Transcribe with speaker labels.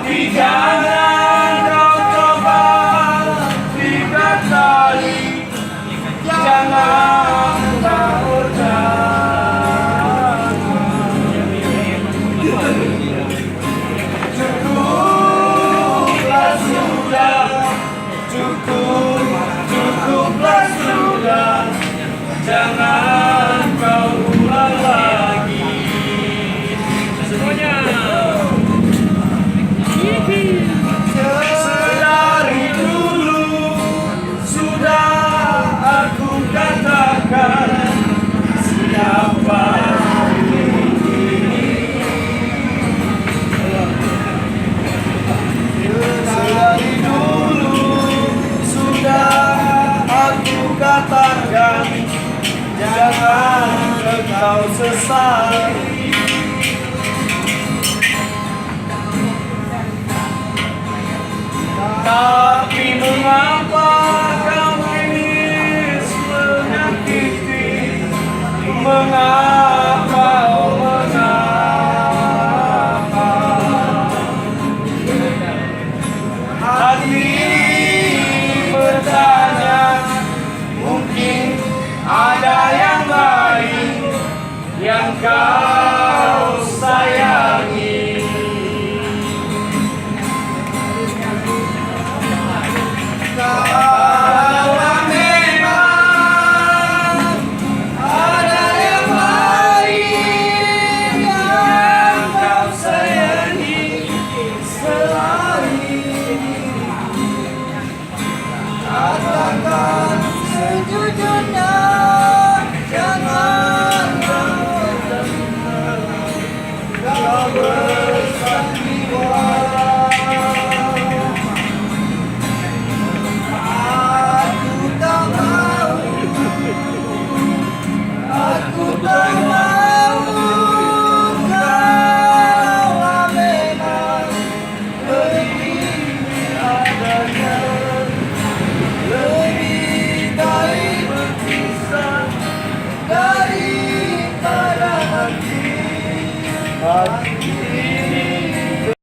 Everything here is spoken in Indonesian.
Speaker 1: Tapi jangan kau coba dikatali, jangan kau cukuplah sudah, cukuplah sudah, jangan kau ulang lagi. Semuanya. Sedari dulu sudah aku katakan siapa sedari dulu sudah aku katakan jangan engkau sesali. Tapi mengapa kau ingin menyakiti? Mengapa, oh mengapa? Hati bertanya, mungkin ada yang lain yang kau sayangi. Kalau memang ada yang lain yang kau sayangi selain ini, katakan sejujurnya, jangan kau bersandiwara. Aku tak mau kalau memang begini adanya, lebih baik berpisah daripada hati.